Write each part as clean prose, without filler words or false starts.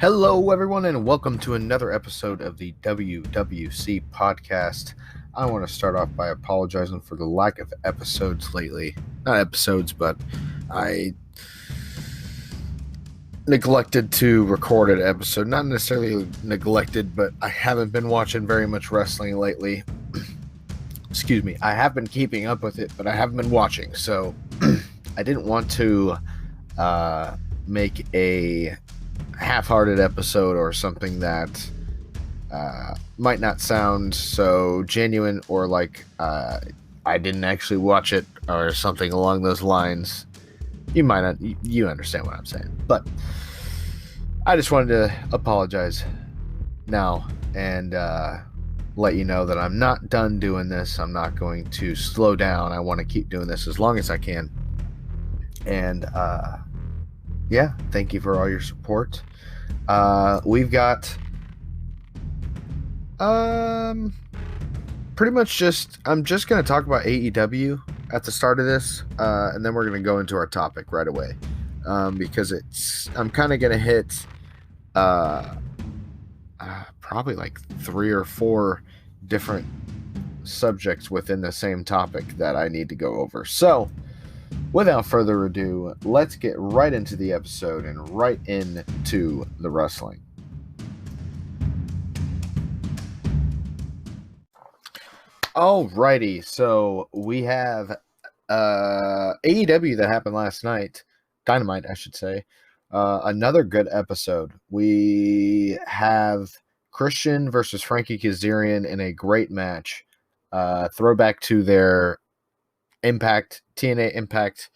Hello, everyone, and welcome to another episode of the WWC podcast. I want to start off by apologizing for the lack of episodes lately. Not episodes, but I neglected to record an episode. Not necessarily neglected, but I haven't been watching very much wrestling lately. Excuse me. I have been keeping up with it, but I haven't been watching. So I didn't want to make a half-hearted episode or something that might not sound so genuine, or like I didn't actually watch it or something along those lines. You might not, you understand what I'm saying, but I just wanted to apologize now and let you know that I'm not done doing this. I'm not going to slow down. I want to keep doing this as long as I can. And yeah, thank you for all your support. We've got pretty much I'm just going to talk about AEW at the start of this, and then we're going to go into our topic right away, because I'm kind of going to hit probably like 3 or 4 different subjects within the same topic that I need to go over. So without further ado, let's get right into the episode and right into the wrestling. Alrighty, so we have AEW that happened last night. Dynamite, I should say. Another good episode. We have Christian versus Frankie Kazarian in a great match. Throwback to their TNA Impact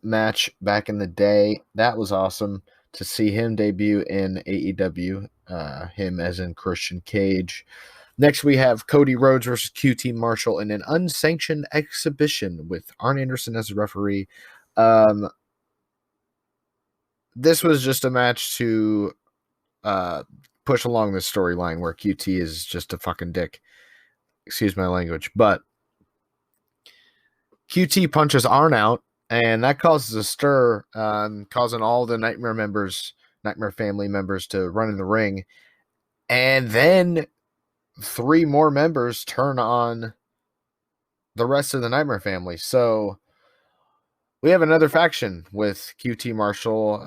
match back in the day. That was awesome to see him debut in AEW, him as in Christian Cage. Next, we have Cody Rhodes versus QT Marshall in an unsanctioned exhibition with Arn Anderson as a referee. This was just a match to push along the storyline where QT is just a fucking dick. Excuse my language, but QT punches Arn out, and that causes a stir, causing all the Nightmare family members to run in the ring. And then 3 more members turn on the rest of the Nightmare family. So we have another faction with QT Marshall,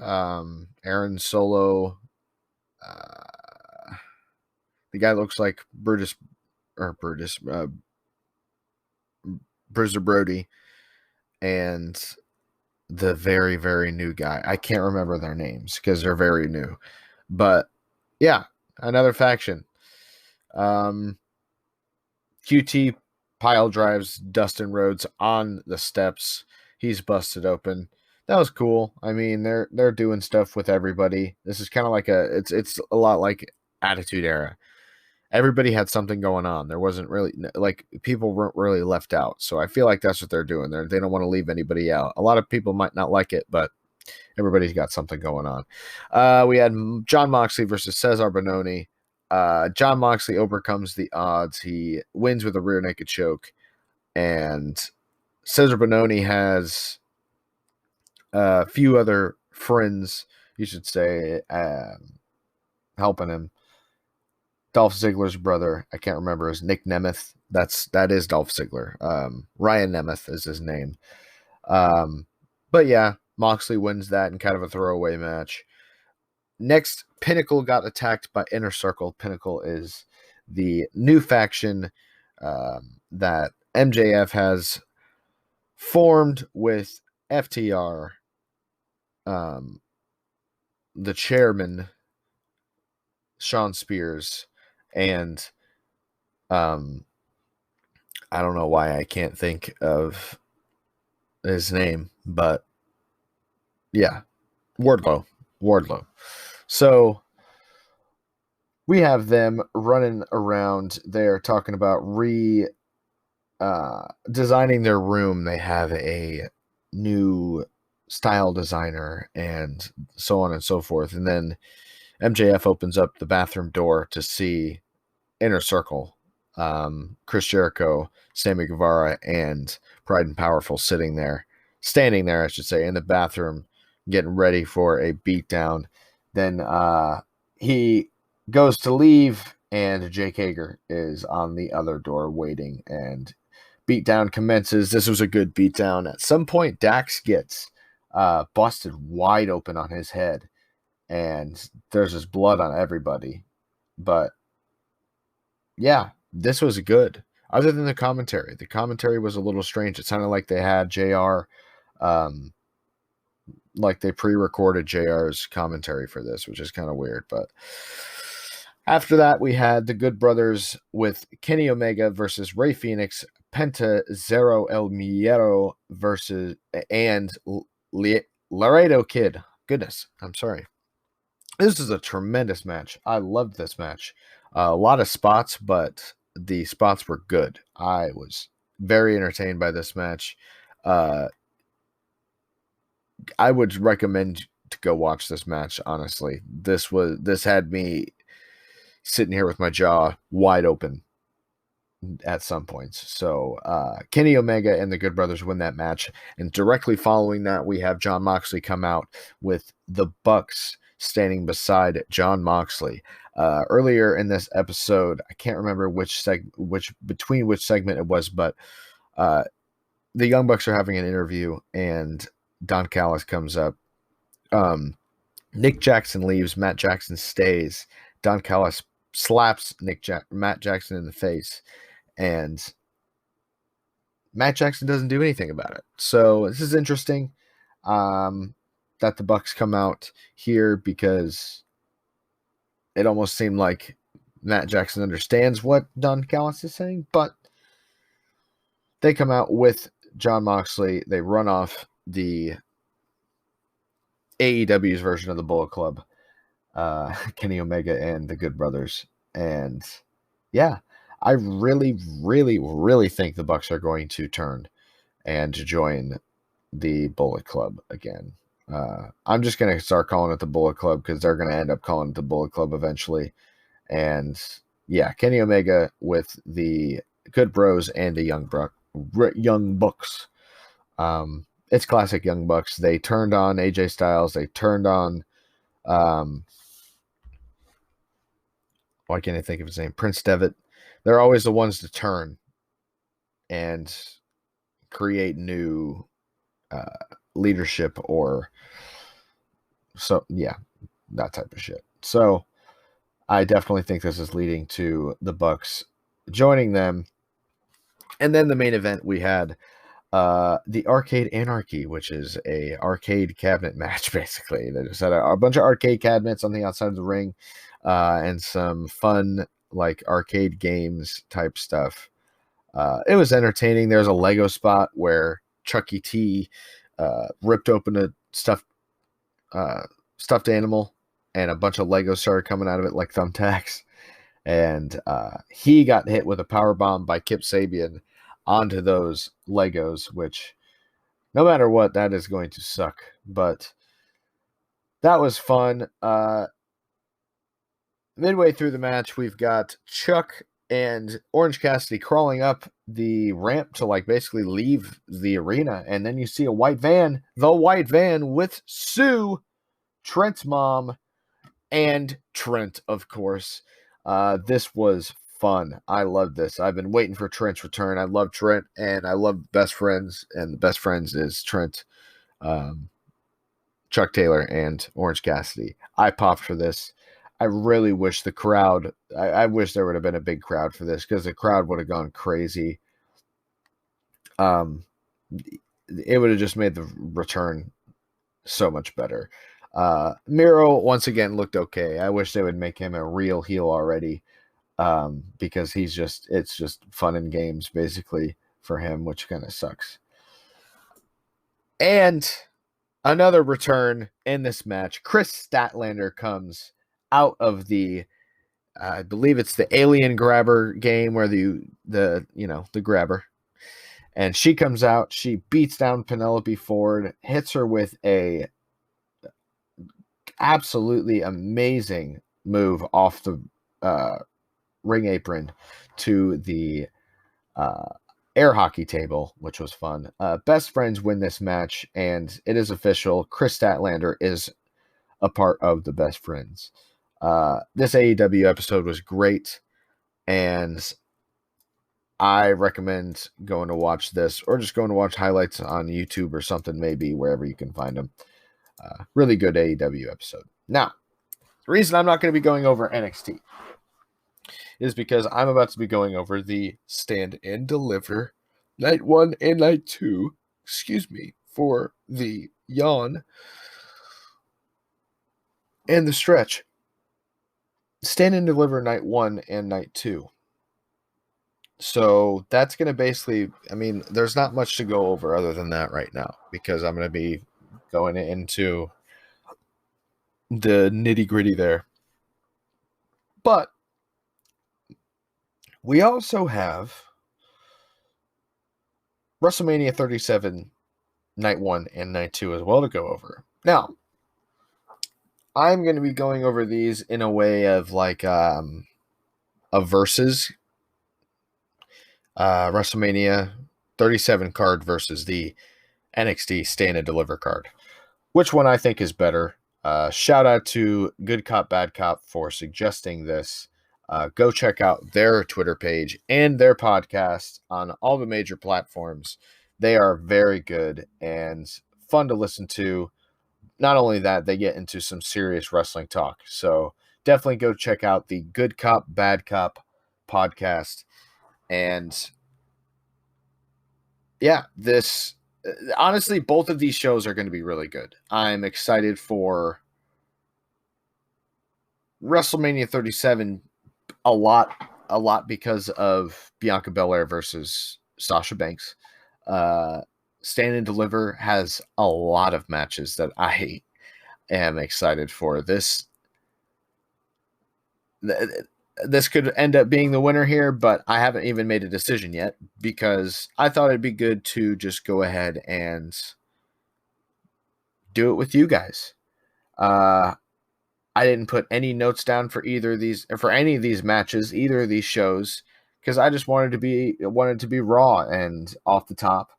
Aaron Solo, the guy looks like Bruiser Brody, and the very, very new guy. I can't remember their names because they're very new. But yeah, another faction. QT pile drives Dustin Rhodes on the steps. He's busted open. That was cool. I mean, they're doing stuff with everybody. This is kind of like it's a lot like Attitude Era. Everybody had something going on. There wasn't really, like, people weren't really left out. So I feel like that's what they're doing. They don't want to leave anybody out. A lot of people might not like it, but everybody's got something going on. We had Jon Moxley versus Cesar Bononi. Jon Moxley overcomes the odds. He wins with a rear naked choke. And Cesar Bononi has a few other friends, you should say, helping him. Dolph Ziggler's brother, I can't remember, is Nick Nemeth. That is Dolph Ziggler. Ryan Nemeth is his name. But yeah, Moxley wins that in kind of a throwaway match. Next, Pinnacle got attacked by Inner Circle. Pinnacle is the new faction that MJF has formed with FTR, the chairman, Sean Spears, and I don't know why I can't think of his name, but yeah, Wardlow. So we have them running around there talking about designing their room. They have a new style designer and so on and so forth. And then MJF opens up the bathroom door to see Inner Circle, Chris Jericho, Sammy Guevara, and Pride and Powerful standing there, I should say, in the bathroom, getting ready for a beatdown. Then he goes to leave, and Jake Hager is on the other door waiting, and beatdown commences. This was a good beatdown. At some point, Dax gets busted wide open on his head, and there's just blood on everybody. But yeah, this was good. Other than the commentary was a little strange. It sounded like they had JR, like they pre-recorded JR's commentary for this, which is kind of weird. But after that, we had the Good Brothers with Kenny Omega versus Rey Fenix, Penta Zero El Miedo versus and Laredo Kid. Goodness, I'm sorry. This is a tremendous match. I loved this match. A lot of spots, but the spots were good. I was very entertained by this match. I would recommend to go watch this match, honestly. This had me sitting here with my jaw wide open at some points. So Kenny Omega and the Good Brothers win that match. And directly following that, we have Jon Moxley come out with the Bucks standing beside Jon Moxley. Earlier in this episode, I can't remember which segment it was, but the Young Bucks are having an interview, and Don Callis comes up. Nick Jackson leaves. Matt Jackson stays. Don Callis slaps Matt Jackson in the face, and Matt Jackson doesn't do anything about it. So this is interesting that the Bucks come out here, because it almost seemed like Matt Jackson understands what Don Callis is saying, but they come out with Jon Moxley. They run off the AEW's version of the Bullet Club, Kenny Omega and the Good Brothers. And yeah, I really, really, really think the Bucks are going to turn and join the Bullet Club again. I'm just going to start calling it the Bullet Club, because they're going to end up calling it the Bullet Club eventually. And yeah, Kenny Omega with the Good Bros and the Young Bucks. It's classic Young Bucks. They turned on AJ Styles. They turned on, why can't I think of his name? Prince Devitt. They're always the ones to turn and create new leadership, or so, yeah, that type of shit. So I definitely think this is leading to the Bucks joining them. And then the main event, we had the Arcade Anarchy, which is a arcade cabinet match, basically. They just had a bunch of arcade cabinets on the outside of the ring, and some fun, like, arcade games type stuff. It was entertaining. There's a Lego spot where Chuck E. T ripped open a stuffed animal, and a bunch of Legos started coming out of it like thumbtacks. And he got hit with a power bomb by Kip Sabian onto those Legos, which, no matter what, that is going to suck. But that was fun. Midway through the match, we've got Chuck and Orange Cassidy crawling up the ramp to, like, basically leave the arena. And then you see a white van, with Sue, Trent's mom, and Trent, of course. This was fun. I love this. I've been waiting for Trent's return. I love Trent, and I love Best Friends, and the Best Friends is Trent, Chuck Taylor, and Orange Cassidy. I popped for this. I really wish the crowd, I wish there would have been a big crowd for this, because the crowd would have gone crazy. It would have just made the return so much better. Miro, once again, looked okay. I wish they would make him a real heel already, because it's just fun and games, basically, for him, which kind of sucks. And another return in this match. Chris Statlander comes out of the, I believe it's the alien grabber game, where the grabber. And she comes out, she beats down Penelope Ford, hits her with a absolutely amazing move off the ring apron to the air hockey table, which was fun. Best Friends win this match, and it is official. Chris Statlander is a part of the Best Friends. This AEW episode was great, and I recommend going to watch this, or just going to watch highlights on YouTube or something, maybe wherever you can find them. Really good AEW episode. Now, the reason I'm not going to be going over NXT is because I'm about to be going over the Stand and Deliver Night 1 and Night 2, for the yawn and the stretch. Stand and Deliver Night 1 and Night 2. So that's going to basically, there's not much to go over other than that right now, because I'm going to be going into the nitty-gritty there. But we also have WrestleMania 37 Night 1 and Night 2 as well to go over. Now, I'm going to be going over these in a way of like a versus WrestleMania 37 card versus the NXT Stand and Deliver card. Which one I think is better? Shout out to GoodCop, BadCop for suggesting this. Go check out their Twitter page and their podcast on all the major platforms. They are very good and fun to listen to. Not only that, they get into some serious wrestling talk. So definitely go check out the GoodCop, BadCop podcast. And yeah, honestly, both of these shows are going to be really good. I'm excited for WrestleMania 37 a lot because of Bianca Belair versus Sasha Banks. Stand and Deliver has a lot of matches that I am excited for. This could end up being the winner here, but I haven't even made a decision yet, because I thought it'd be good to just go ahead and do it with you guys. I didn't put any notes down for any of these matches, either of these shows, because I just wanted to be raw and off the top.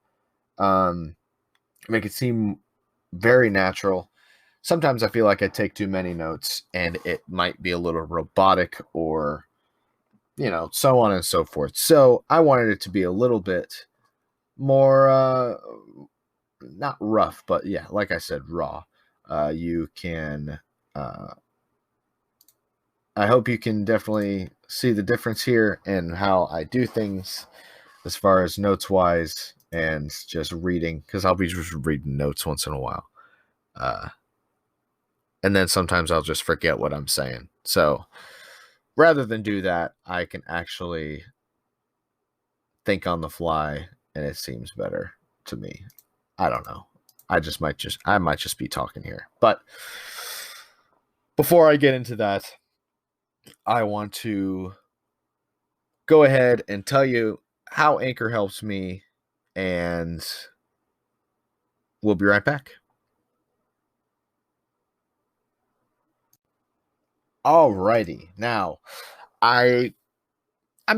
Make it seem very natural. Sometimes I feel like I take too many notes and it might be a little robotic, or so on and so forth. So I wanted it to be a little bit more not rough, but yeah, like I said, raw. You can I hope you can definitely see the difference here in how I do things as far as notes wise and just reading, because I'll be just reading notes once in a while. And then sometimes I'll just forget what I'm saying. So rather than do that, I can actually think on the fly, and it seems better to me. I don't know. I might just be talking here. But before I get into that, I want to go ahead and tell you how Anchor helps me, and we'll be right back. Alrighty. Now, I'm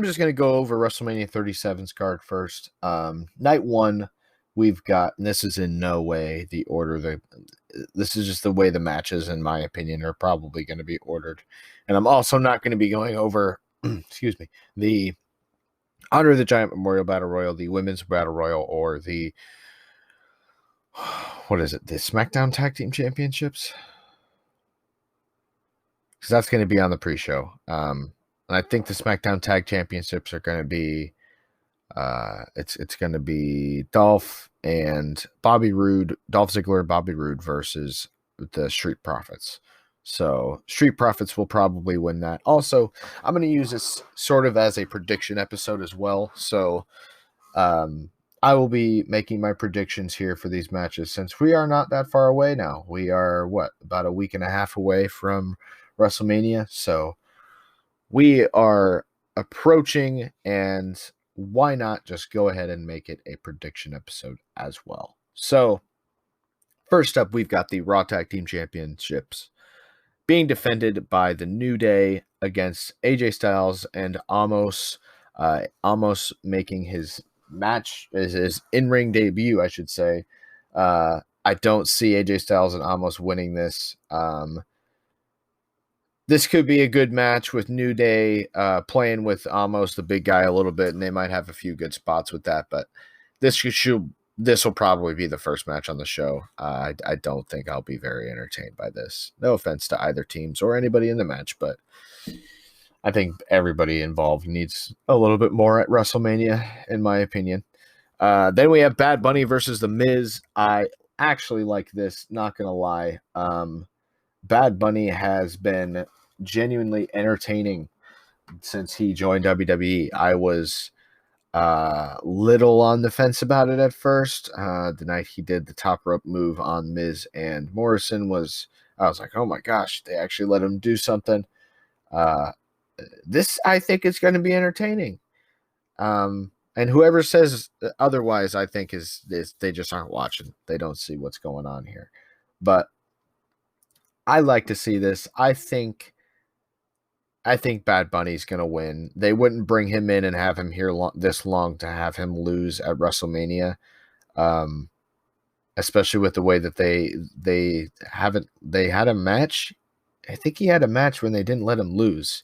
just going to go over WrestleMania 37's card first. Night 1, we've got, and this is in no way the order, this is just the way the matches, in my opinion, are probably going to be ordered. And I'm also not going to be going over, the Honor of the Giant Memorial Battle Royal, the Women's Battle Royal, or the, what is it, the SmackDown Tag Team Championships? Because that's going to be on the pre-show. And I think the SmackDown Tag Championships are going to be, it's going to be Dolph Ziggler and Bobby Roode versus the Street Profits. So Street Profits will probably win that. Also, I'm going to use this sort of as a prediction episode as well. So I will be making my predictions here for these matches, since we are not that far away now. We are, about a week and a half away from WrestleMania. So we are approaching, and why not just go ahead and make it a prediction episode as well. So first up, we've got the Raw Tag Team Championships being defended by the New Day against AJ Styles and Amos. Amos making his in-ring debut, I should say, I don't see AJ Styles and Amos winning this. This could be a good match with New Day playing with Amos, the big guy, a little bit, and they might have a few good spots with that. But this will probably be the first match on the show. I don't think I'll be very entertained by this. No offense to either teams or anybody in the match, but I think everybody involved needs a little bit more at WrestleMania, in my opinion. Then we have Bad Bunny versus The Miz. I actually like this, not going to lie. Bad Bunny has been genuinely entertaining since he joined WWE. I was little on the fence about it at first. The night he did the top rope move on Miz and Morrison I was like, oh my gosh, they actually let him do something. This, I think, is going to be entertaining. And whoever says otherwise, I think is they just aren't watching. They don't see what's going on here. But I like to see this. I think Bad Bunny's going to win. They wouldn't bring him in and have him here this long to have him lose at WrestleMania, especially with the way that they had a match. I think he had a match when they didn't let him lose,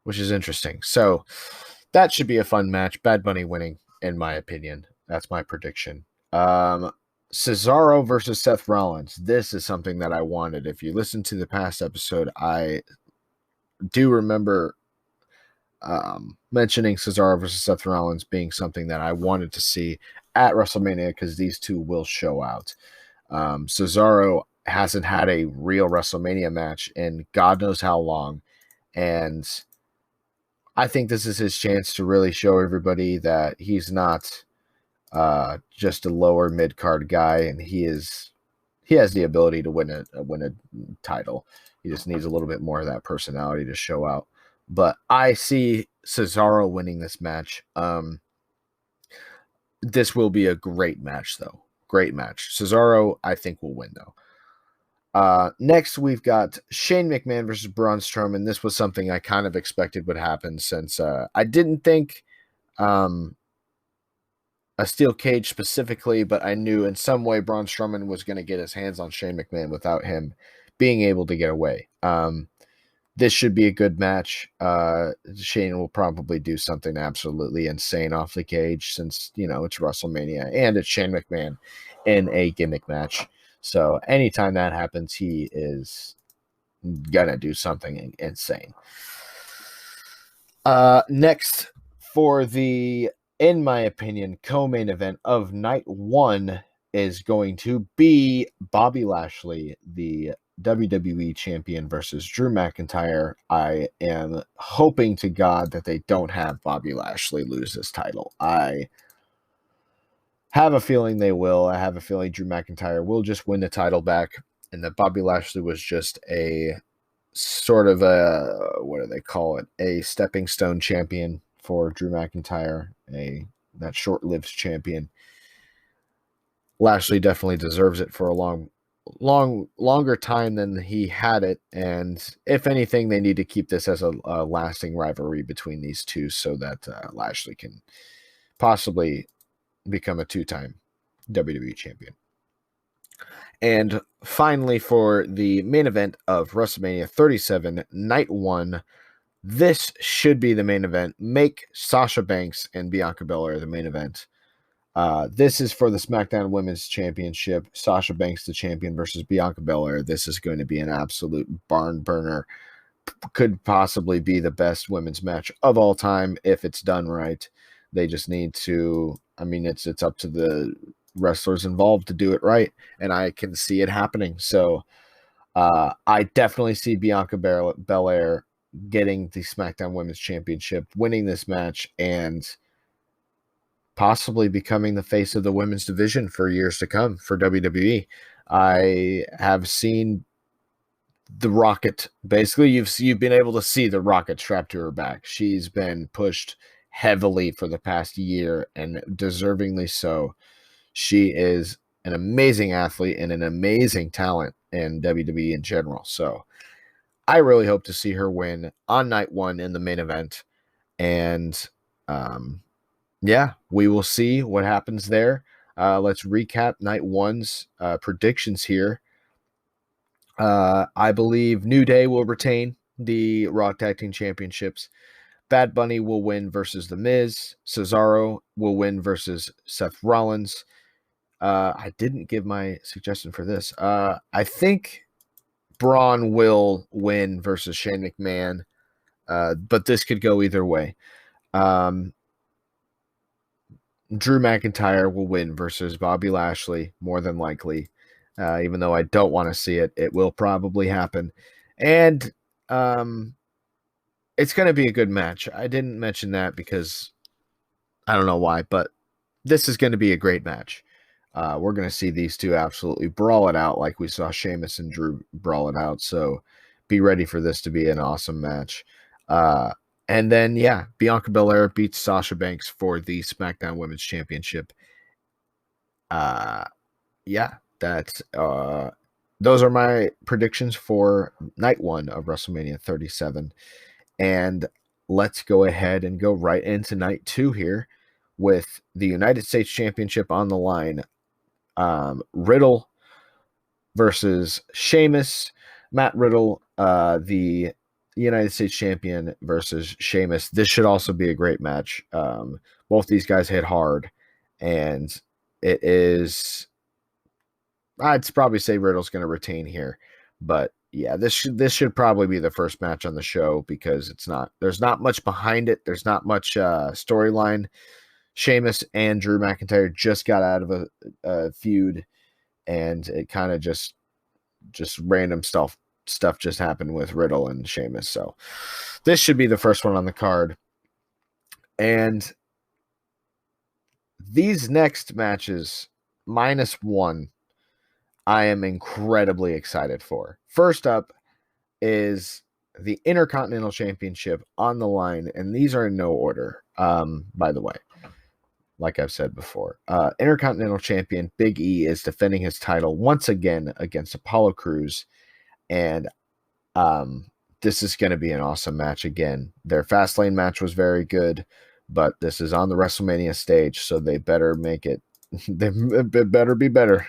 which is interesting. So that should be a fun match. Bad Bunny winning, in my opinion. That's my prediction. Cesaro versus Seth Rollins. This is something that I wanted. If you listen to the past episode, I do remember mentioning Cesaro versus Seth Rollins being something that I wanted to see at WrestleMania because these two will show out. Cesaro hasn't had a real WrestleMania match in God knows how long, and I think this is his chance to really show everybody that he's not just a lower mid card guy, and he has the ability to win a title. He just needs a little bit more of that personality to show out. But I see Cesaro winning this match. This will be a great match, though. Great match. Cesaro, I think, will win, though. Next, we've got Shane McMahon versus Braun Strowman. This was something I kind of expected would happen since I didn't think a steel cage specifically, but I knew in some way Braun Strowman was going to get his hands on Shane McMahon without him being able to get away. This should be a good match. Shane will probably do something absolutely insane off the cage since, it's WrestleMania and it's Shane McMahon in a gimmick match. So anytime that happens, he is going to do something insane. Next, for the, in my opinion, co-main event of night one is going to be Bobby Lashley, the WWE champion, versus Drew McIntyre. I am hoping to God that they don't have Bobby Lashley lose this title. I have a feeling they will. I have a feeling Drew McIntyre will just win the title back, and that Bobby Lashley was just a sort of a, what do they call it? A stepping stone champion for Drew McIntyre, that short-lived champion. Lashley definitely deserves it for a longer time than he had it, and if anything, they need to keep this as a lasting rivalry between these two so that Lashley can possibly become a two-time WWE champion. And finally, for the main event of WrestleMania 37, Night 1, this should be the main event. Make Sasha Banks and Bianca Belair the main event. This is for the SmackDown Women's Championship. Sasha Banks, the champion, versus Bianca Belair. This is going to be an absolute barn burner. Could possibly be the best women's match of all time if it's done right. They just need to, it's up to the wrestlers involved to do it right, and I can see it happening. So I definitely see Bianca Belair getting the SmackDown Women's Championship, winning this match, and possibly becoming the face of the women's division for years to come for WWE. I have seen the Rocket. Basically, you've been able to see the Rocket strapped to her back. She's been pushed heavily for the past year, and deservingly so. She is an amazing athlete and an amazing talent in WWE in general. So I really hope to see her win on night one in the main event. And we will see what happens there. Let's recap night one's predictions here. I believe New Day will retain the Raw Tag Team Championships. Bad Bunny will win versus The Miz. Cesaro will win versus Seth Rollins. I didn't give my suggestion for this. I think Braun will win versus Shane McMahon, but this could go either way. Drew McIntyre will win versus Bobby Lashley, more than likely. Even though I don't want to see it, it will probably happen. And it's going to be a good match. I didn't mention that because I don't know why, but this is going to be a great match. We're going to see these two absolutely brawl it out like we saw Sheamus and Drew brawl it out. So be ready for this to be an awesome match. And then, yeah, Bianca Belair beats Sasha Banks for the SmackDown Women's Championship. Yeah, that's those are my predictions for night one of WrestleMania 37. And let's go ahead and go right into night two here with the United States Championship on the line. Riddle versus Sheamus. Matt Riddle, the United States champion versus Sheamus. This should also be a great match. Both these guys hit hard, and it is. I'd probably say Riddle's going to retain here, but yeah, this should probably be the first match on the show because there's not much behind it. There's not much storyline. Sheamus and Drew McIntyre just got out of a feud, and it kind of just random stuff just happened with Riddle and Sheamus. So this should be the first one on the card. And these next matches, -1, I am incredibly excited for. First up is the Intercontinental Championship on the line, and these are in no order, by the way. Like I've said before, Intercontinental Champion Big E is defending his title once again against Apollo Crews, and this is going to be an awesome match again. Their Fastlane match was very good, but this is on the WrestleMania stage, so they better make it. They better be better.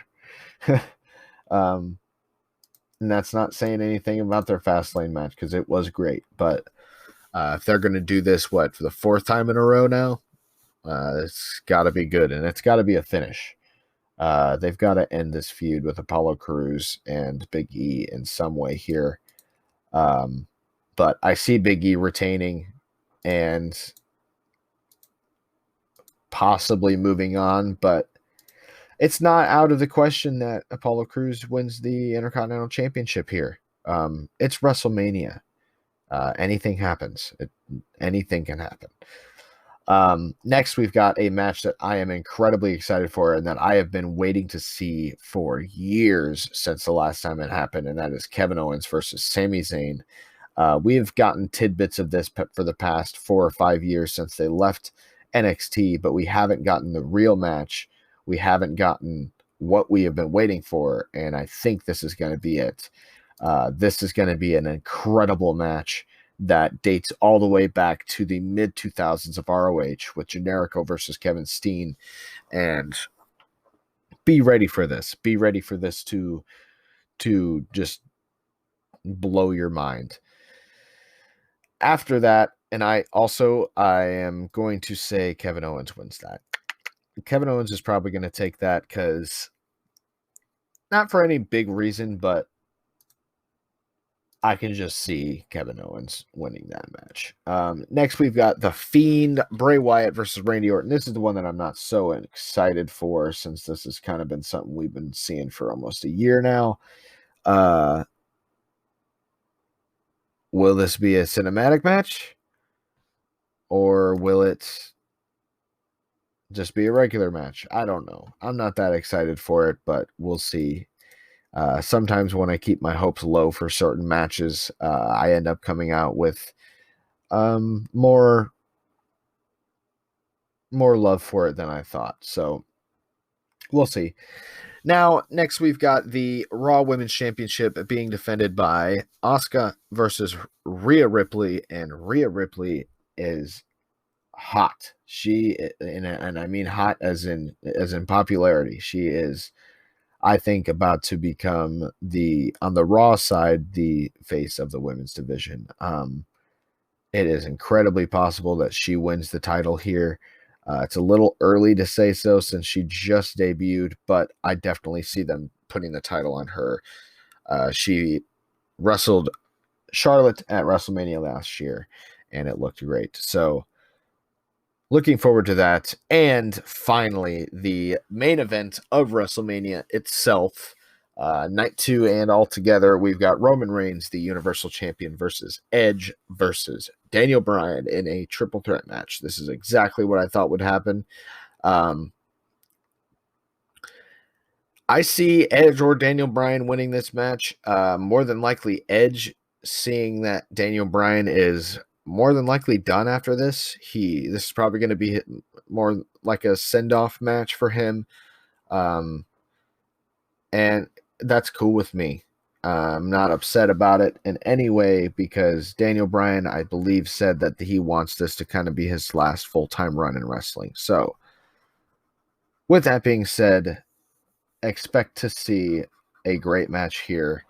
And that's not saying anything about their Fastlane match because it was great, but if they're going to do this, for the fourth time in a row now? It's got to be good, and it's got to be a finish. They've got to end this feud with Apollo Crews and Big E in some way here. But I see Big E retaining and possibly moving on, but it's not out of the question that Apollo Crews wins the Intercontinental Championship here. It's WrestleMania. Anything happens. Anything can happen. Next, we've got a match that I am incredibly excited for and that I have been waiting to see for years since the last time it happened, and that is Kevin Owens versus Sami Zayn. We have gotten tidbits of this for the past 4 or 5 years since they left NXT, but we haven't gotten the real match. We haven't gotten what we have been waiting for, and I think this is going to be it. This is going to be an incredible match that dates all the way back to the mid-2000s of ROH with Generico versus Kevin Steen. And be ready for this. Be ready for this to just blow your mind. After that, and I am going to say Kevin Owens wins that. Kevin Owens is probably going to take that because not for any big reason, but I can just see Kevin Owens winning that match. Next, we've got The Fiend, Bray Wyatt versus Randy Orton. This is the one that I'm not so excited for since this has kind of been something we've been seeing for almost a year now. Will this be a cinematic match? Or will it just be a regular match? I don't know. I'm not that excited for it, but we'll see. Sometimes when I keep my hopes low for certain matches, I end up coming out with more love for it than I thought. So we'll see. Now, next we've got the Raw Women's Championship being defended by Asuka versus Rhea Ripley, and Rhea Ripley is hot. She and I mean hot as in popularity. She is, I think, about to become on the Raw side, the face of the women's division. It is incredibly possible that she wins the title here. It's a little early to say so since she just debuted, but I definitely see them putting the title on her. She wrestled Charlotte at WrestleMania last year, and it looked great. So looking forward to that. And finally, the main event of WrestleMania itself, night 2, and all together, we've got Roman Reigns, the Universal Champion, versus Edge versus Daniel Bryan in a triple threat match. This is exactly what I thought would happen. I see Edge or Daniel Bryan winning this match. More than likely, Edge, seeing that Daniel Bryan is more than likely done after this. This is probably going to be more like a send-off match for him. And that's cool with me. I'm not upset about it in any way because Daniel Bryan, I believe, said that he wants this to kind of be his last full-time run in wrestling. So, with that being said, expect to see a great match here.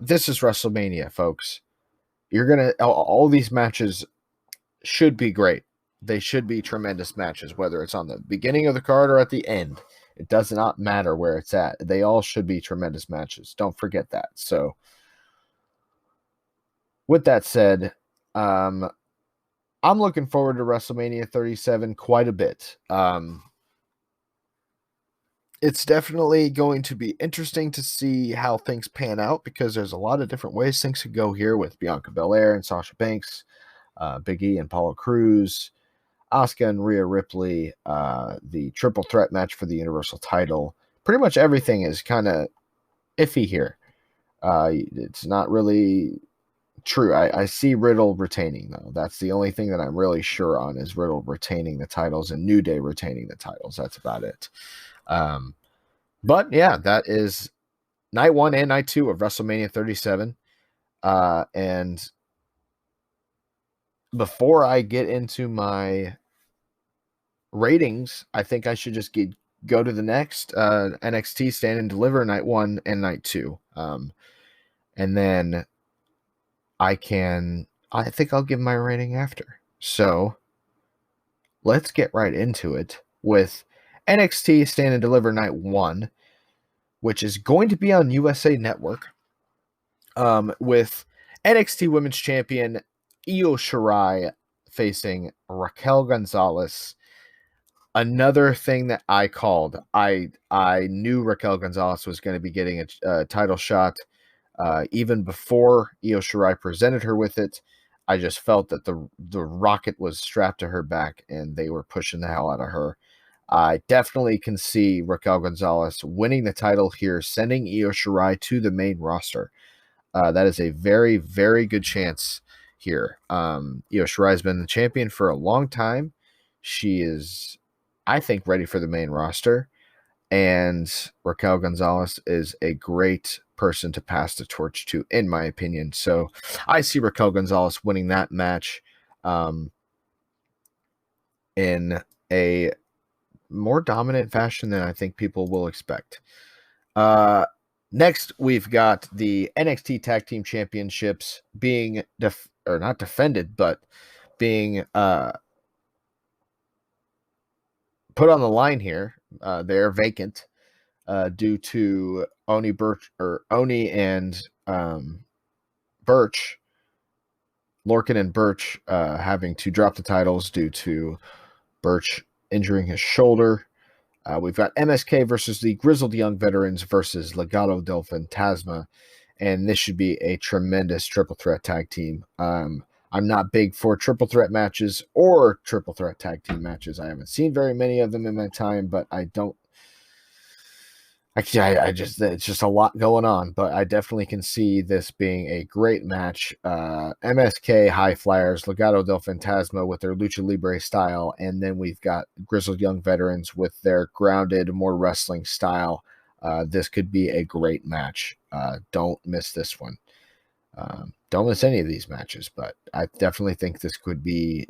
This is WrestleMania, folks. All these matches should be great. They should be tremendous matches, whether it's on the beginning of the card or at the end. It does not matter where it's at. They all should be tremendous matches. Don't forget that. So, with that said, I'm looking forward to WrestleMania 37 quite a bit. It's definitely going to be interesting to see how things pan out because there's a lot of different ways things could go here with Bianca Belair and Sasha Banks, Big E and Apollo Crews, Asuka and Rhea Ripley, the triple threat match for the Universal title. Pretty much everything is kind of iffy here. It's not really true. I see Riddle retaining, though. That's the only thing that I'm really sure on is Riddle retaining the titles and New Day retaining the titles. That's about it. But yeah, that is night 1 and night 2 of WrestleMania 37. And before I get into my ratings, I think I should just go to the next NXT Stand and Deliver night 1 and night 2. And then I think I'll give my rating after. So let's get right into it with NXT Stand and Deliver night 1, which is going to be on USA Network, with NXT Women's Champion Io Shirai facing Raquel Gonzalez. Another thing that I called, I knew Raquel Gonzalez was going to be getting a title shot even before Io Shirai presented her with it. I just felt that the rocket was strapped to her back and they were pushing the hell out of her. I definitely can see Raquel Gonzalez winning the title here, sending Io Shirai to the main roster. That is a very, very good chance here. Io Shirai has been the champion for a long time. She is, I think, ready for the main roster. And Raquel Gonzalez is a great person to pass the torch to, in my opinion. So I see Raquel Gonzalez winning that match in a more dominant fashion than I think people will expect. Next, we've got the NXT Tag Team Championships being not defended, but being put on the line here. They're vacant due to Oni and Birch, Lorcan and Birch having to drop the titles due to Birch injuring his shoulder. We've got MSK versus the Grizzled Young Veterans versus Legado del Fantasma, and this should be a tremendous triple threat tag team. I'm not big for triple threat matches or triple threat tag team matches. I haven't seen very many of them in my time, but it's just a lot going on, but I definitely can see this being a great match. MSK High Flyers, Legado del Fantasma with their Lucha Libre style, and then we've got Grizzled Young Veterans with their grounded, more wrestling style. This could be a great match. Don't miss this one. Don't miss any of these matches, but I definitely think this could be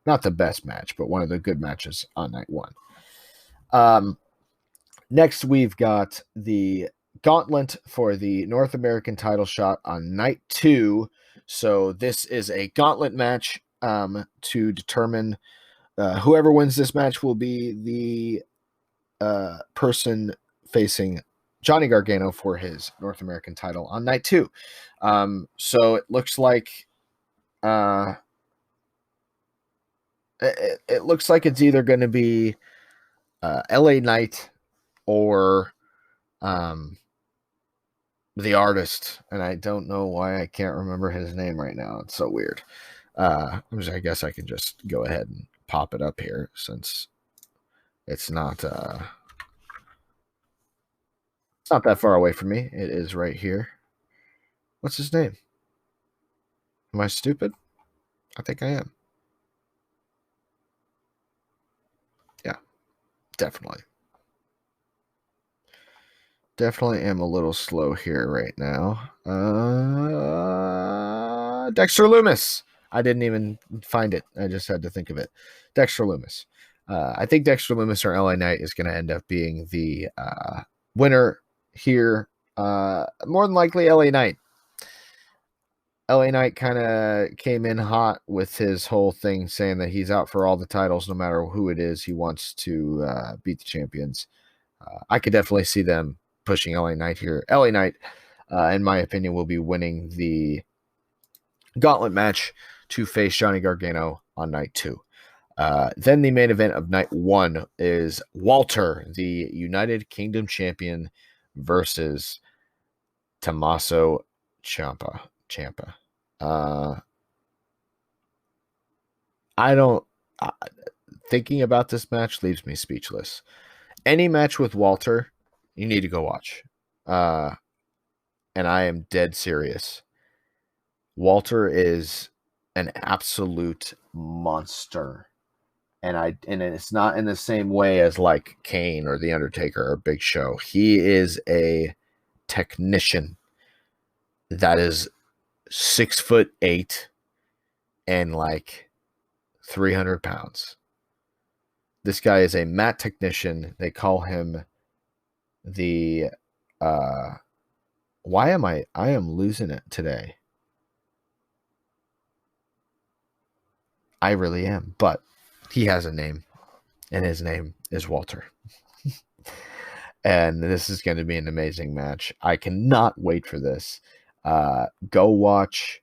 not the best match, but one of the good matches on night one. Next, we've got the gauntlet for the North American title shot on night 2. So this is a gauntlet match to determine whoever wins this match will be the person facing Johnny Gargano for his North American title on night 2. So it looks like it looks like it's either going to be LA Knight or the artist, and I don't know why I can't remember his name right now. It's so weird. I guess I can just go ahead and pop it up here since it's not that far away from me. It is right here. What's his name? Am I stupid? I think I am. Yeah, definitely. Definitely am a little slow here right now. Dexter Lumis. I didn't even find it. I just had to think of it. Dexter Lumis. I think Dexter Lumis or LA Knight is going to end up being the winner here. More than likely LA Knight. LA Knight kind of came in hot with his whole thing saying that he's out for all the titles no matter who it is. He wants to beat the champions. I could definitely see them pushing LA Knight here. LA Knight, in my opinion, will be winning the gauntlet match to face Johnny Gargano on night 2. Then the main event of night 1 is Walter, the United Kingdom champion, versus Tommaso Ciampa. Thinking about this match leaves me speechless. Any match with Walter, you need to go watch. And I am dead serious. Walter is an absolute monster. And it's not in the same way as like Kane or The Undertaker or Big Show. He is a technician that is 6'8" and like 300 pounds. This guy is a mat technician. They call him the I am losing it today. I really am, but he has a name, and his name is Walter. And this is going to be an amazing match. I cannot wait for this. Go watch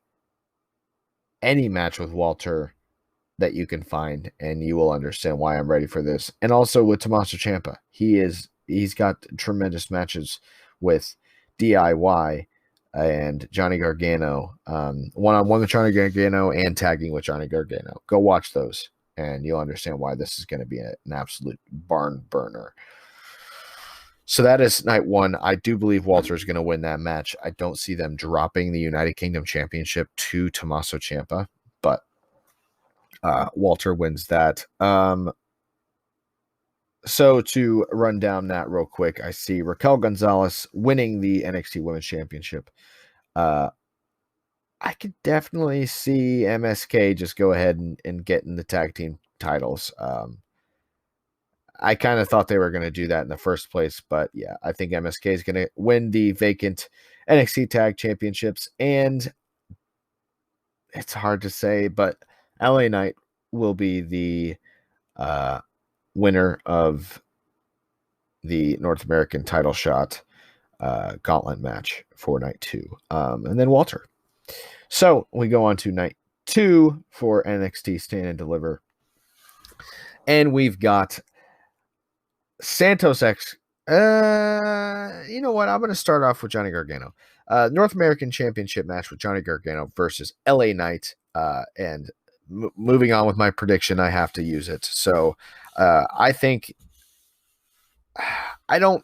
any match with Walter that you can find, and you will understand why I'm ready for this. And also with Tommaso Ciampa, he's got tremendous matches with DIY and Johnny Gargano, one-on-one with Johnny Gargano and tagging with Johnny Gargano. Go watch those, and you'll understand why this is going to be an absolute barn burner. So that is night 1. I do believe Walter is going to win that match. I don't see them dropping the United Kingdom Championship to Tommaso Ciampa, but Walter wins that. So to run down that real quick, I see Raquel Gonzalez winning the NXT Women's Championship. I could definitely see MSK just go ahead and get in the tag team titles. I kind of thought they were going to do that in the first place, but yeah, I think MSK is going to win the vacant NXT Tag Championships, and it's hard to say, but LA Knight will be the winner of the North American title shot gauntlet match for night 2. And then Walter. So we go on to night 2 for NXT Stand and Deliver. And we've got Santos X. You know what? I'm going to start off with Johnny Gargano. North American Championship match with Johnny Gargano versus LA Knight. And moving on with my prediction, I have to use it. So I think I don't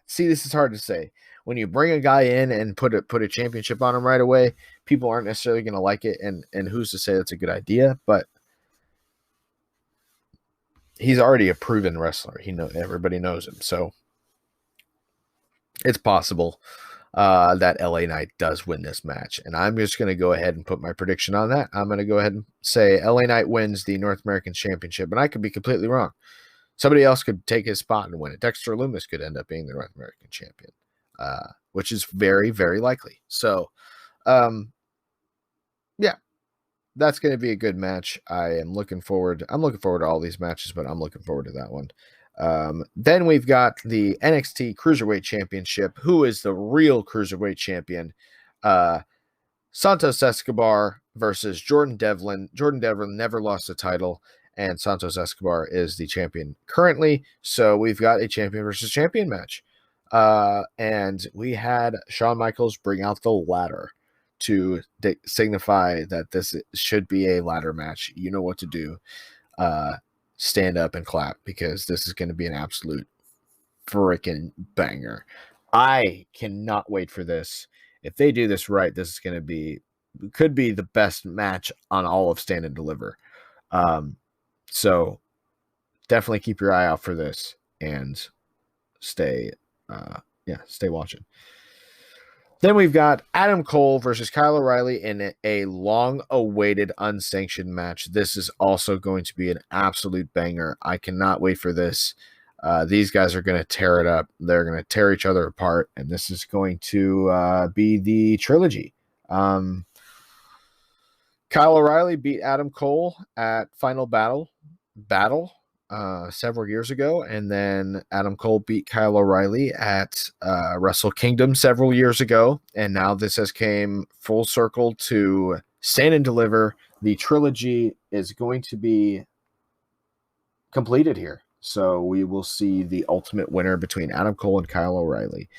see, this is hard to say. When you bring a guy in and put a championship on him right away, people aren't necessarily going to like it, and who's to say that's a good idea? But he's already a proven wrestler. Everybody knows him, so it's possible. that LA Knight does win this match. And I'm just going to go ahead and put my prediction on that. I'm going to go ahead and say LA Knight wins the North American Championship, and I could be completely wrong. Somebody else could take his spot and win it. Dexter Lumis could end up being the North American champion, which is very, very likely. So, yeah, that's going to be a good match. I'm looking forward to all these matches, but I'm looking forward to that one. Then we've got the NXT Cruiserweight Championship. Who is the real Cruiserweight champion? Santos Escobar versus Jordan Devlin. Jordan Devlin never lost a title, and Santos Escobar is the champion currently. So we've got a champion versus champion match. And we had Shawn Michaels bring out the ladder to signify that this should be a ladder match. You know what to do. Stand up and clap, because this is going to be an absolute freaking banger. I cannot wait for this. If they do this right, this is going to could be the best match on all of Stand and Deliver. So definitely keep your eye out for this and stay watching. Then we've got Adam Cole versus Kyle O'Reilly in a long-awaited unsanctioned match. This is also going to be an absolute banger. I cannot wait for this. These guys are going to tear it up. They're going to tear each other apart, and this is going to be the trilogy. Kyle O'Reilly beat Adam Cole at Final Battle several years ago, and then Adam Cole beat Kyle O'Reilly at Wrestle Kingdom several years ago, and now this has came full circle to Stand and Deliver. The trilogy is going to be completed here, so we will see the ultimate winner between Adam Cole and Kyle O'Reilly.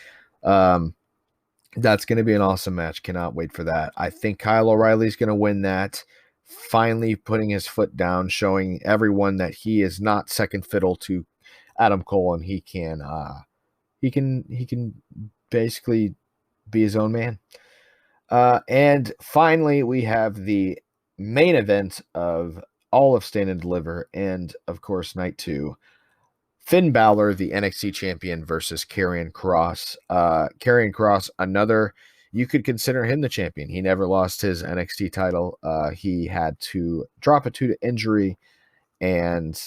That's going to be an awesome match. Cannot wait for that. I think Kyle O'Reilly is going to win that, finally putting his foot down, showing everyone that he is not second fiddle to Adam Cole, and he can basically be his own man. And finally, we have the main event of all of Stand and Deliver, and of course, night 2. Finn Balor, the NXT champion, versus Karrion Kross. Karrion Kross, you could consider him the champion. He never lost his NXT title. He had to drop it due to injury, and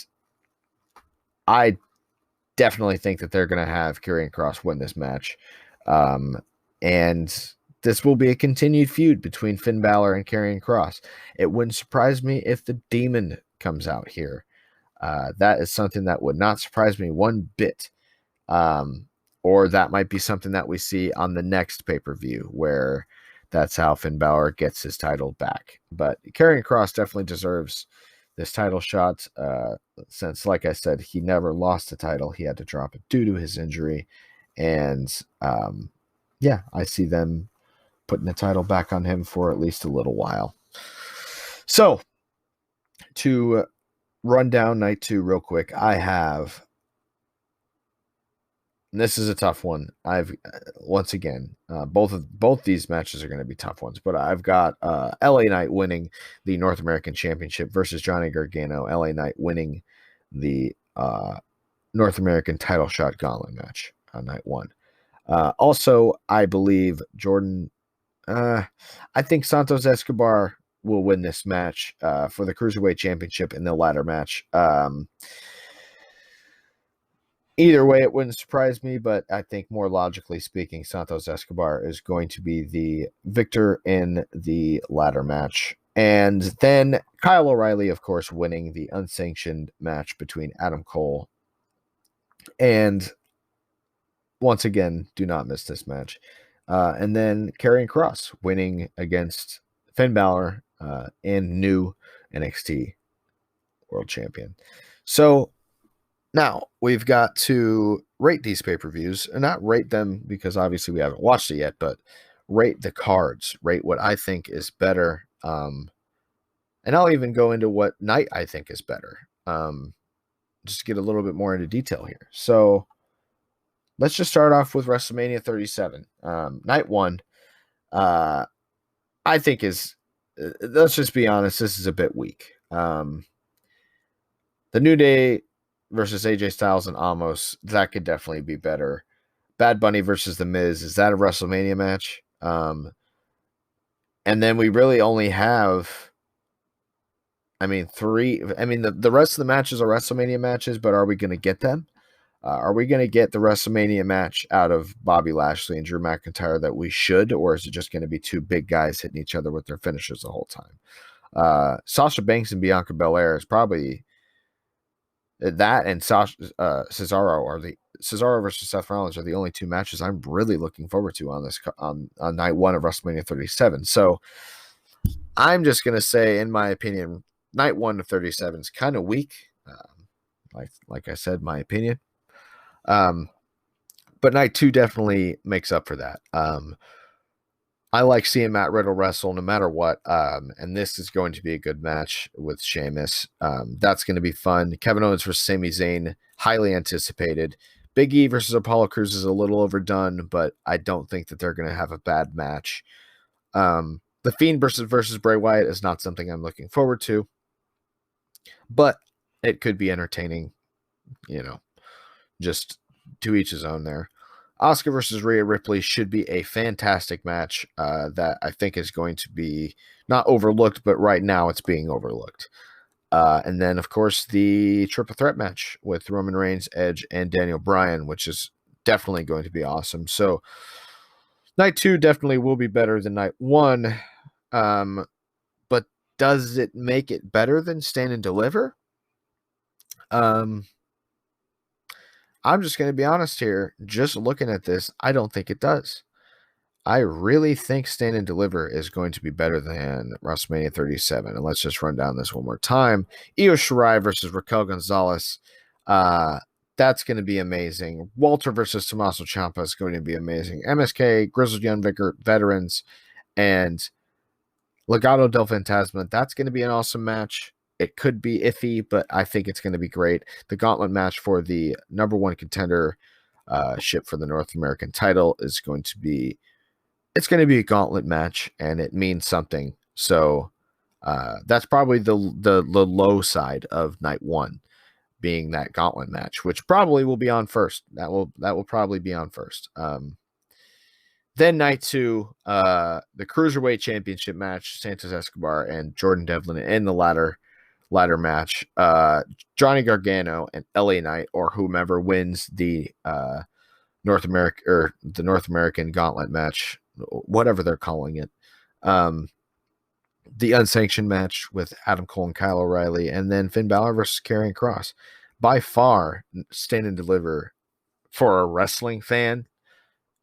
I definitely think that they're going to have Karrion Kross win this match. And this will be a continued feud between Finn Balor and Karrion Kross. It wouldn't surprise me if the Demon comes out here. That is something that would not surprise me one bit. Or that might be something that we see on the next pay-per-view, where that's how Finn Balor gets his title back. But Karrion Kross definitely deserves this title shot, since, like I said, he never lost the title. He had to drop it due to his injury. And I see them putting the title back on him for at least a little while. So, to run down night 2 real quick, I have, and this is a tough one. Once again, both these matches are going to be tough ones, but I've got LA Knight winning the North American Championship versus Johnny Gargano. LA Knight winning the North American title shot gauntlet match on night 1. Also, I believe I think Santos Escobar will win this match for the Cruiserweight Championship in the ladder match. Either way, it wouldn't surprise me, but I think more logically speaking, Santos Escobar is going to be the victor in the ladder match. And then Kyle O'Reilly, of course, winning the unsanctioned match between Adam Cole. And once again, do not miss this match. And then Karrion Kross winning against Finn Balor and new NXT World Champion. So now we've got to rate these pay-per-views, and not rate them because obviously we haven't watched it yet, but rate the cards, rate what I think is better. And I'll even go into what night I think is better. Just to get a little bit more into detail here. So let's just start off with WrestleMania 37. Night 1, I think let's just be honest, this is a bit weak. The New Day versus AJ Styles and Amos, that could definitely be better. Bad Bunny versus The Miz. Is that a WrestleMania match? And then we really only have, three. The rest of the matches are WrestleMania matches, but are we going to get them? Are we going to get the WrestleMania match out of Bobby Lashley and Drew McIntyre that we should, or is it just going to be two big guys hitting each other with their finishes the whole time? Sasha Banks and Bianca Belair is probably that, and Cesaro versus Seth Rollins are the only two matches I'm really looking forward to on night one of WrestleMania 37. So I'm just going to say, in my opinion, night 1 of 37 is kind of weak. Like I said, my opinion. But night 2 definitely makes up for that. I like seeing Matt Riddle wrestle no matter what. And this is going to be a good match with Sheamus. That's going to be fun. Kevin Owens versus Sami Zayn, highly anticipated. Big E versus Apollo Crews is a little overdone, but I don't think that they're going to have a bad match. The Fiend versus Bray Wyatt is not something I'm looking forward to, but it could be entertaining, just to each his own there. Asuka versus Rhea Ripley should be a fantastic match that I think is going to be not overlooked, but right now it's being overlooked. And then, of course, the triple threat match with Roman Reigns, Edge, and Daniel Bryan, which is definitely going to be awesome. So night 2 definitely will be better than night 1. But does it make it better than Stand and Deliver? I'm just going to be honest here. Just looking at this, I don't think it does. I really think Stand and Deliver is going to be better than WrestleMania 37. And let's just run down this one more time. Io Shirai versus Raquel Gonzalez. That's going to be amazing. Walter versus Tommaso Ciampa is going to be amazing. MSK, Grizzled Young Veterans, and Legado del Fantasma. That's going to be an awesome match. It could be iffy, but I think it's going to be great. The gauntlet match for the number 1 contender ship for the North American title is going to be, it's going to be a gauntlet match, and it means something. So that's probably the low side of night 1, being that gauntlet match, which probably will be on first. That will probably be on first. Then night 2, the Cruiserweight Championship match, Santos Escobar and Jordan Devlin in the ladder match. Johnny Gargano and LA Knight, or whomever wins the North American Gauntlet match, whatever they're calling it. The unsanctioned match with Adam Cole and Kyle O'Reilly, and then Finn Balor versus Karrion Kross. By far, Stand and Deliver for a wrestling fan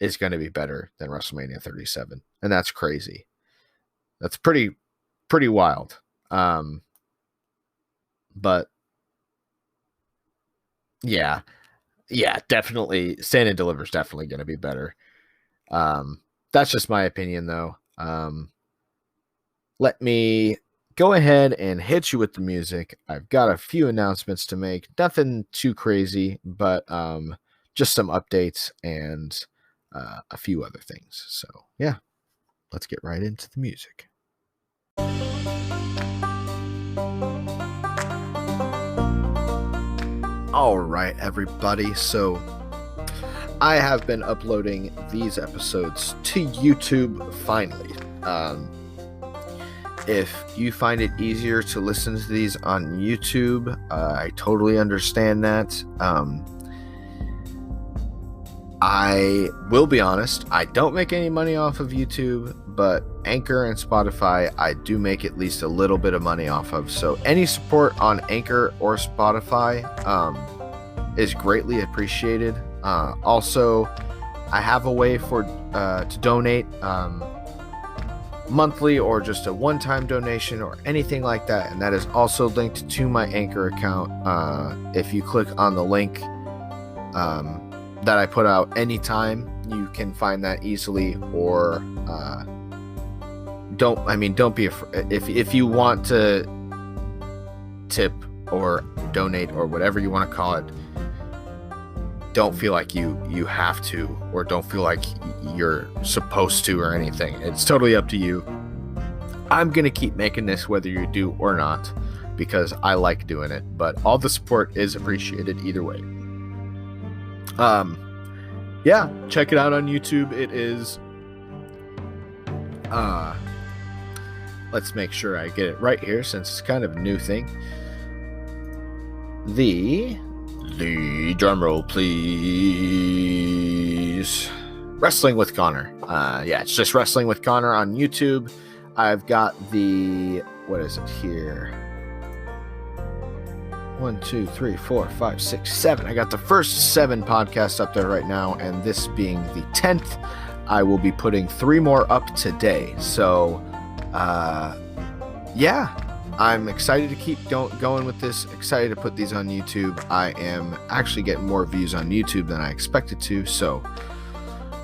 is going to be better than WrestleMania 37. And that's crazy. That's pretty wild. But yeah, definitely Stand and Deliver is definitely going to be better. That's just my opinion though. Let me go ahead and hit you with the music. I've got a few announcements to make. Nothing too crazy, but just some updates and a few other things. So yeah, let's get right into the music. All right, everybody. So I have been uploading these episodes to YouTube finally. If you find it easier to listen to these on YouTube, I totally understand that. I will be honest, I don't make any money off of YouTube, but Anchor and Spotify, I do make at least a little bit of money off of. So any support on Anchor or Spotify is greatly appreciated. Also, I have a way to donate monthly or just a one-time donation or anything like that, and that is also linked to my Anchor account. If you click on the link that I put out anytime, you can find that easily. Or don't be afraid. If you want to tip or donate or whatever you want to call it, don't feel like you have to, or don't feel like you're supposed to or anything. It's totally up to you. I'm going to keep making this whether you do or not, because I like doing it, but all the support is appreciated either way. yeah, check it out on YouTube. It is let's make sure I get it right here, since it's kind of a new thing. The drumroll, please. Wrestling with Connor. Yeah, it's just Wrestling with Connor on YouTube. I've got the, what is it here? 1, 2, 3, 4, 5, 6, 7. I got the first 7 podcasts up there right now, and this being the 10th. I will be putting 3 more up today. So, yeah, I'm excited to keep going with this. Excited to put these on YouTube. I am actually getting more views on YouTube than I expected to. So,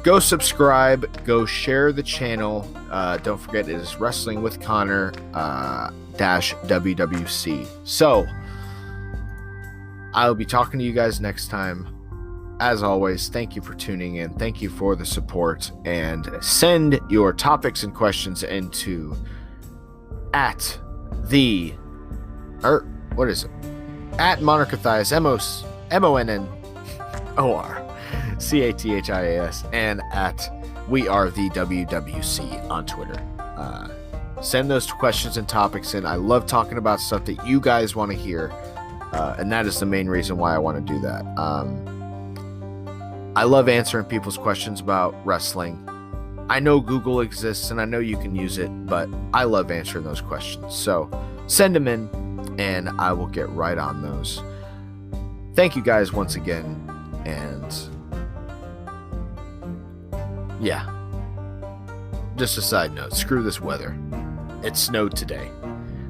go subscribe. Go share the channel. Don't forget, it is Wrestling with Connor WWC. So, I'll be talking to you guys next time. As always, thank you for tuning in. Thank you for the support. And send your topics and questions into at Monarchithias, MONNORCATHIAS, and at We Are the WWC on Twitter. Send those questions and topics in. I love talking about stuff that you guys want to hear. And that is the main reason why I want to do that. I love answering people's questions about wrestling. I know Google exists and I know you can use it, but I love answering those questions. So send them in and I will get right on those. Thank you guys once again. And yeah, just a side note, screw this weather. It snowed today.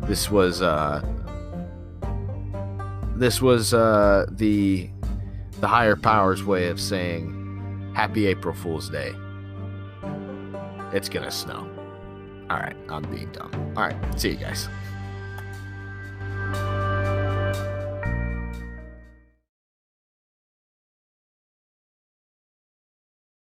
This was the higher powers way of saying Happy April Fool's Day. It's gonna snow. All right, I'm being dumb. All right, see you guys.